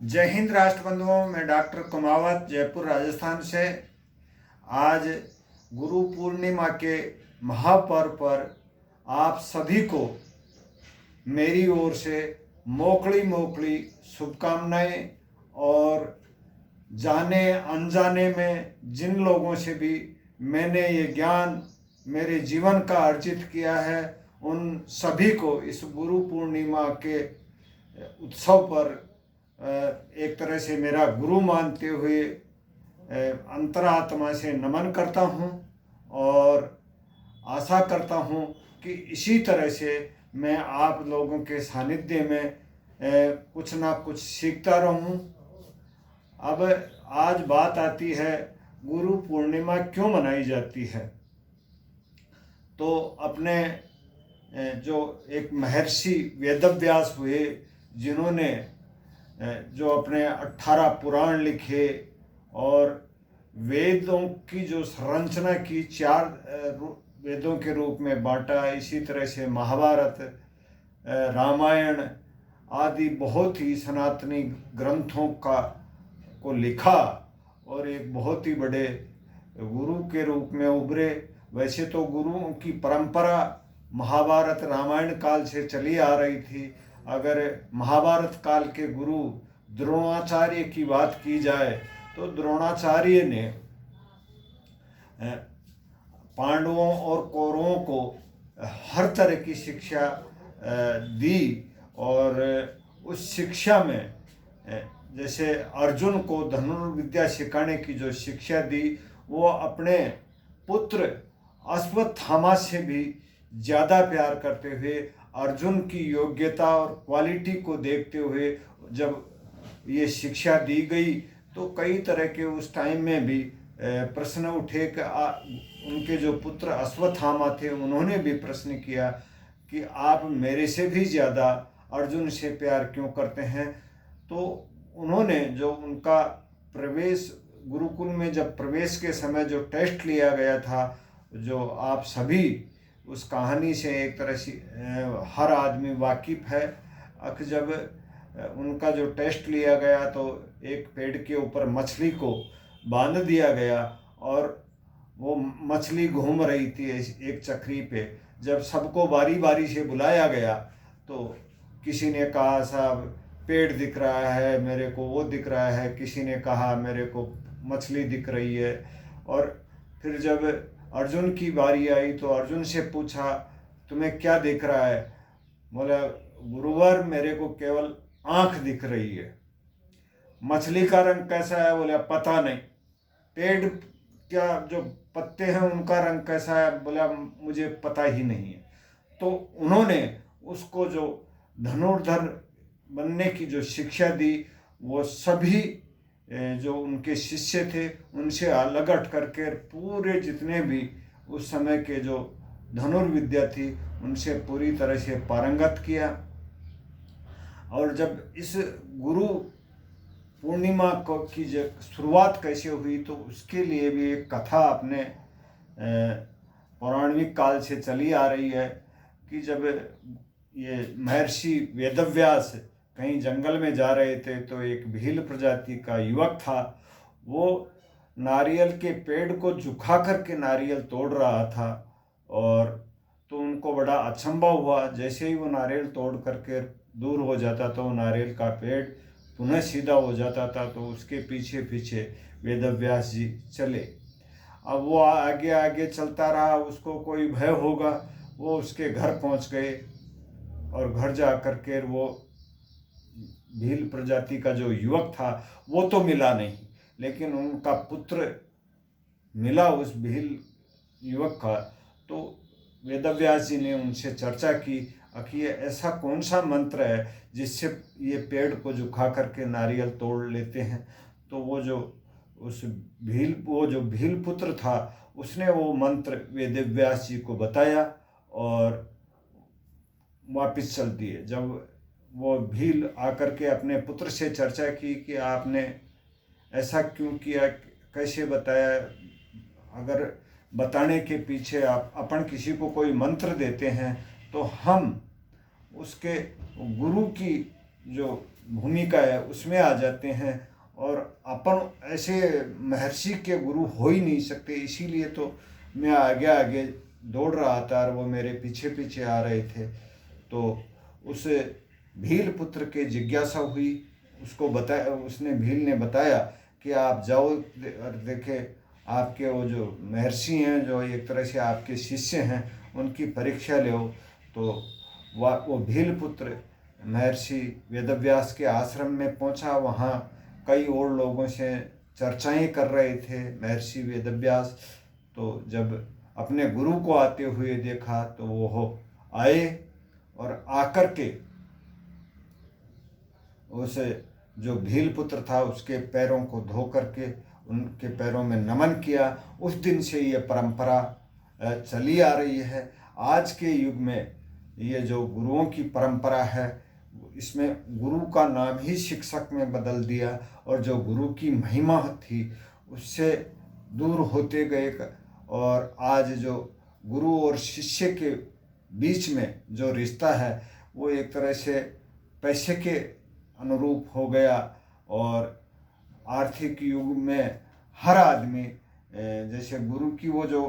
जय हिंद राष्ट्र बंधुओं। मैं डॉक्टर कुमावत जयपुर राजस्थान से। आज गुरु पूर्णिमा के महापर्व पर आप सभी को मेरी ओर से मोकड़ी मोकड़ी शुभकामनाएं। और जाने अनजाने में जिन लोगों से भी मैंने ये ज्ञान मेरे जीवन का अर्जित किया है, उन सभी को इस गुरु पूर्णिमा के उत्सव पर एक तरह से मेरा गुरु मानते हुए अंतरात्मा से नमन करता हूँ और आशा करता हूँ कि इसी तरह से मैं आप लोगों के सानिध्य में कुछ ना कुछ सीखता रहूँ। अब आज बात आती है गुरु पूर्णिमा क्यों मनाई जाती है। तो अपने जो एक महर्षि वेदव्यास हुए, जिन्होंने जो अपने 18 पुराण लिखे और वेदों की जो संरचना की 4 वेदों के रूप में बांटा, इसी तरह से महाभारत, रामायण आदि बहुत ही सनातनी ग्रंथों को लिखा और एक बहुत ही बड़े गुरु के रूप में उभरे। वैसे तो गुरुओं की परंपरा महाभारत रामायण काल से चली आ रही थी। अगर महाभारत काल के गुरु द्रोणाचार्य की बात की जाए तो द्रोणाचार्य ने पांडवों और कौरवों को हर तरह की शिक्षा दी। और उस शिक्षा में जैसे अर्जुन को धनुर्विद्या सिखाने की जो शिक्षा दी, वो अपने पुत्र अश्वत्थामा से भी ज़्यादा प्यार करते हुए, अर्जुन की योग्यता और क्वालिटी को देखते हुए जब ये शिक्षा दी गई तो कई तरह के उस टाइम में भी प्रश्न उठे कि उनके जो पुत्र अश्वत्थामा थे, उन्होंने भी प्रश्न किया कि आप मेरे से भी ज़्यादा अर्जुन से प्यार क्यों करते हैं। तो उन्होंने जो उनका प्रवेश गुरुकुल में जब प्रवेश के समय जो टेस्ट लिया गया था, जो आप सभी उस कहानी से एक तरह से हर आदमी वाकिफ़ है। जब उनका जो टेस्ट लिया गया तो एक पेड़ के ऊपर मछली को बांध दिया गया और वो मछली घूम रही थी एक चक्री पे। जब सबको बारी बारी से बुलाया गया तो किसी ने कहा साहब पेड़ दिख रहा है मेरे को, वो दिख रहा है, किसी ने कहा मेरे को मछली दिख रही है। और फिर जब अर्जुन की बारी आई तो अर्जुन से पूछा तुम्हें क्या दिख रहा है। बोला गुरुवर मेरे को केवल आँख दिख रही है। मछली का रंग कैसा है? बोला पता नहीं। पेड़ क्या जो पत्ते हैं उनका रंग कैसा है? बोला मुझे पता ही नहीं है। तो उन्होंने उसको जो धनुर्धर बनने की जो शिक्षा दी, वो सभी जो उनके शिष्य थे उनसे अलग हट करके पूरे जितने भी उस समय के जो धनुर्विद्या थी उनसे पूरी तरह से पारंगत किया। और जब इस गुरु पूर्णिमा को की शुरुआत कैसे हुई तो उसके लिए भी एक कथा अपने पौराणिक काल से चली आ रही है कि जब ये महर्षि वेदव्यास कहीं जंगल में जा रहे थे तो एक भील प्रजाति का युवक था। वो नारियल के पेड़ को झुका करके नारियल तोड़ रहा था और तो उनको बड़ा अचंभा हुआ। जैसे ही वो नारियल तोड़ करके दूर हो जाता तो नारियल का पेड़ पुनः सीधा हो जाता था। तो उसके पीछे पीछे वेदव्यास जी चले। अब वो आगे आगे चलता रहा, उसको कोई भय होगा। वो उसके घर पहुंच गए और घर जा करके वो भील प्रजाति का जो युवक था वो तो मिला नहीं, लेकिन उनका पुत्र मिला उस भील युवक का। तो वेदव्यास जी ने उनसे चर्चा की कि ये ऐसा कौन सा मंत्र है जिससे ये पेड़ को झुका करके नारियल तोड़ लेते हैं। तो वो जो भील पुत्र था उसने वो मंत्र वेदव्यास जी को बताया और वापस चल दिए। जब वो भील आकर के अपने पुत्र से चर्चा की कि आपने ऐसा क्यों किया, कैसे बताया, अगर बताने के पीछे आप अपन किसी को कोई मंत्र देते हैं तो हम उसके गुरु की जो भूमिका है उसमें आ जाते हैं, और अपन ऐसे महर्षि के गुरु हो ही नहीं सकते। इसीलिए तो मैं आगे आगे दौड़ रहा था और वो मेरे पीछे पीछे आ रहे थे। तो उस भील पुत्र के जिज्ञासा हुई, उसको बताया, उसने भील ने बताया कि आप जाओ और देखे आपके वो जो महर्षि हैं, जो एक तरह से आपके शिष्य हैं, उनकी परीक्षा लो। तो वो भील पुत्र महर्षि वेदव्यास के आश्रम में पहुंचा। वहाँ कई और लोगों से चर्चाएं कर रहे थे महर्षि वेदव्यास। तो जब अपने गुरु को आते हुए देखा तो वो आए और आकर के उस जो भील पुत्र था उसके पैरों को धो करके उनके पैरों में नमन किया। उस दिन से ये परंपरा चली आ रही है। आज के युग में ये जो गुरुओं की परंपरा है, इसमें गुरु का नाम ही शिक्षक में बदल दिया, और जो गुरु की महिमा थी उससे दूर होते गए। और आज जो गुरु और शिष्य के बीच में जो रिश्ता है वो एक तरह से पैसे के अनुरूप हो गया। और आर्थिक युग में हर आदमी जैसे गुरु की वो जो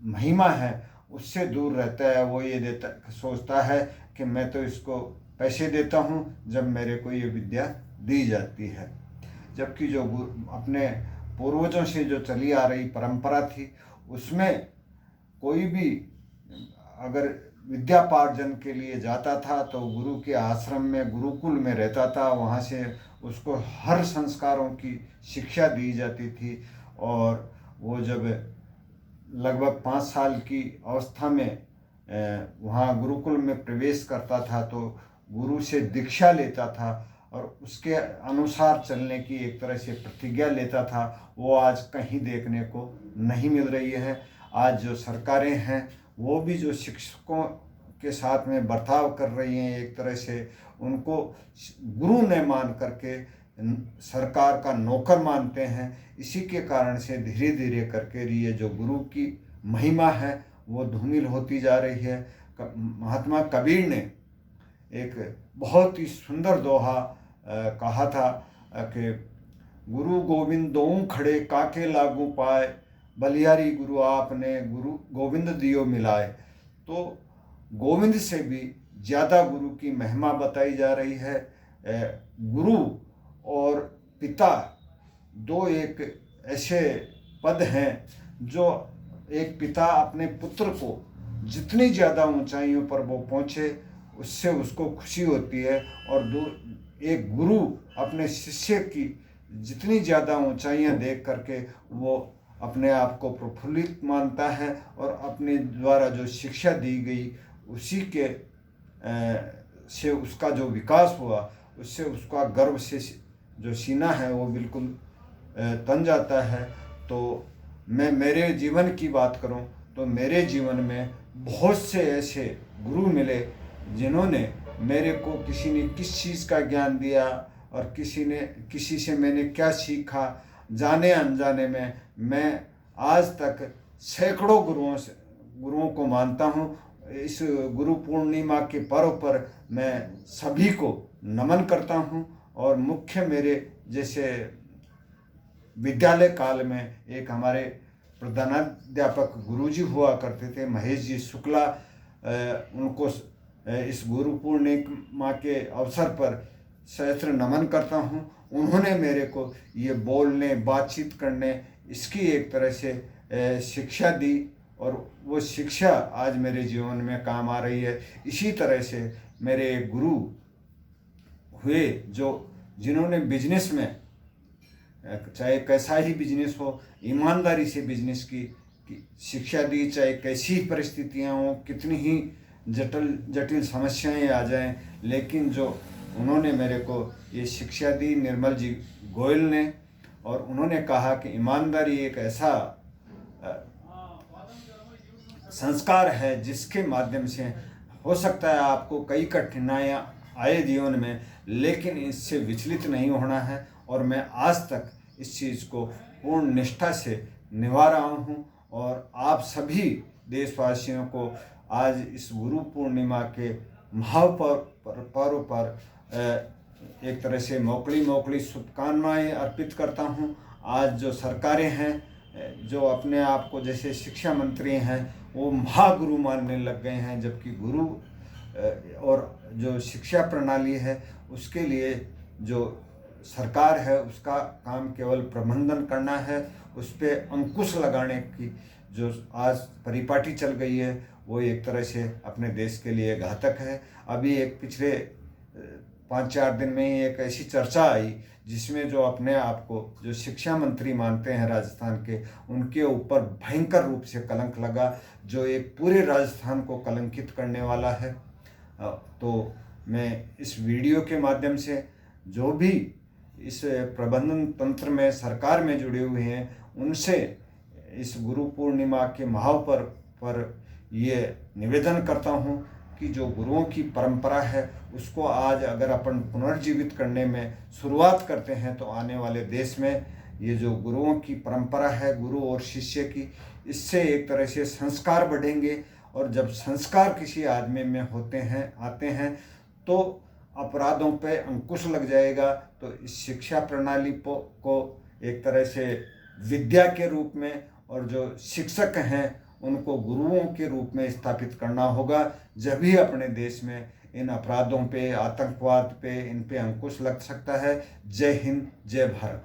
महिमा है उससे दूर रहता है। वो ये सोचता है कि मैं तो इसको पैसे देता हूँ जब मेरे को ये विद्या दी जाती है। जबकि जो अपने पूर्वजों से जो चली आ रही परंपरा थी उसमें कोई भी अगर विद्यापार्जन के लिए जाता था तो गुरु के आश्रम में, गुरुकुल में रहता था। वहाँ से उसको हर संस्कारों की शिक्षा दी जाती थी। और वो जब लगभग 5 साल की अवस्था में वहाँ गुरुकुल में प्रवेश करता था तो गुरु से दीक्षा लेता था और उसके अनुसार चलने की एक तरह से प्रतिज्ञा लेता था। वो आज कहीं देखने को नहीं मिल रही है। आज जो सरकारें हैं वो भी जो शिक्षकों के साथ में बर्ताव कर रही हैं, एक तरह से उनको गुरु न मान करके सरकार का नौकर मानते हैं। इसी के कारण से धीरे धीरे करके ये जो गुरु की महिमा है वो धूमिल होती जा रही है। महात्मा कबीर ने एक बहुत ही सुंदर दोहा कहा था कि गुरु गोविंद दोऊ खड़े काके लागू पाए, बलिहारी गुरु आपने गुरु गोविंद दियो मिलाए। तो गोविंद से भी ज़्यादा गुरु की महिमा बताई जा रही है। गुरु और पिता दो एक ऐसे पद हैं जो एक पिता अपने पुत्र को जितनी ज़्यादा ऊंचाइयों पर वो पहुँचे उससे उसको खुशी होती है, और एक गुरु अपने शिष्य की जितनी ज़्यादा ऊंचाइयां देख करके वो अपने आप को प्रफुल्लित मानता है और अपने द्वारा जो शिक्षा दी गई उसी के से उसका जो विकास हुआ उससे उसका गर्व से जो सीना है वो बिल्कुल तन जाता है। तो मैं मेरे जीवन की बात करूं तो मेरे जीवन में बहुत से ऐसे गुरु मिले जिन्होंने मेरे को किसी ने किस चीज़ का ज्ञान दिया और किसी से मैंने क्या सीखा, जाने अनजाने में मैं आज तक सैकड़ों गुरुओं को मानता हूँ। इस गुरु पूर्णिमा के पर्व पर मैं सभी को नमन करता हूँ। और मुख्य मेरे जैसे विद्यालय काल में एक हमारे प्रधानाध्यापक गुरुजी हुआ करते थे, महेश जी शुक्ला, उनको इस गुरु पूर्णिमा के अवसर पर सहस्त्र नमन करता हूँ। उन्होंने मेरे को ये बोलने, बातचीत करने, इसकी एक तरह से शिक्षा दी और वो शिक्षा आज मेरे जीवन में काम आ रही है। इसी तरह से मेरे गुरु हुए जिन्होंने बिजनेस में, चाहे कैसा ही बिजनेस हो, ईमानदारी से बिजनेस की शिक्षा दी। चाहे कैसी परिस्थितियाँ हों, कितनी ही जटिल समस्याएं आ जाएं, लेकिन जो उन्होंने मेरे को ये शिक्षा दी, निर्मल जी गोयल ने, और उन्होंने कहा कि ईमानदारी एक ऐसा संस्कार है जिसके माध्यम से हो सकता है आपको कई कठिनाइयाँ आए जीवन में, लेकिन इससे विचलित नहीं होना है। और मैं आज तक इस चीज़ को पूर्ण निष्ठा से निभा रहा हूँ। और आप सभी देशवासियों को आज इस गुरु पूर्णिमा के महापर्व पर एक तरह से मोकली शुभकामनाएं अर्पित करता हूं। आज जो सरकारें हैं जो अपने आप को जैसे शिक्षा मंत्री हैं वो महागुरु मानने लग गए हैं, जबकि गुरु और जो शिक्षा प्रणाली है उसके लिए जो सरकार है उसका काम केवल प्रबंधन करना है। उस पर अंकुश लगाने की जो आज परिपाटी चल गई है वो एक तरह से अपने देश के लिए घातक है। अभी एक पिछले 5-4 दिन में ही एक ऐसी चर्चा आई जिसमें जो अपने आप को जो शिक्षा मंत्री मानते हैं राजस्थान के, उनके ऊपर भयंकर रूप से कलंक लगा, जो एक पूरे राजस्थान को कलंकित करने वाला है। तो मैं इस वीडियो के माध्यम से जो भी इस प्रबंधन तंत्र में सरकार में जुड़े हुए हैं उनसे इस गुरु पूर्णिमा के महापर्व पर ये निवेदन करता हूँ कि जो गुरुओं की परंपरा है उसको आज अगर अपन पुनर्जीवित करने में शुरुआत करते हैं तो आने वाले देश में ये जो गुरुओं की परंपरा है, गुरु और शिष्य की, इससे एक तरह से संस्कार बढ़ेंगे। और जब संस्कार किसी आदमी में आते हैं तो अपराधों पे अंकुश लग जाएगा। तो इस शिक्षा प्रणाली को एक तरह से विद्या के रूप में और जो शिक्षक हैं उनको गुरुओं के रूप में स्थापित करना होगा, जब भी अपने देश में इन अपराधों पे, आतंकवाद पे, इन पे अंकुश लग सकता है। जय हिंद, जय भारत।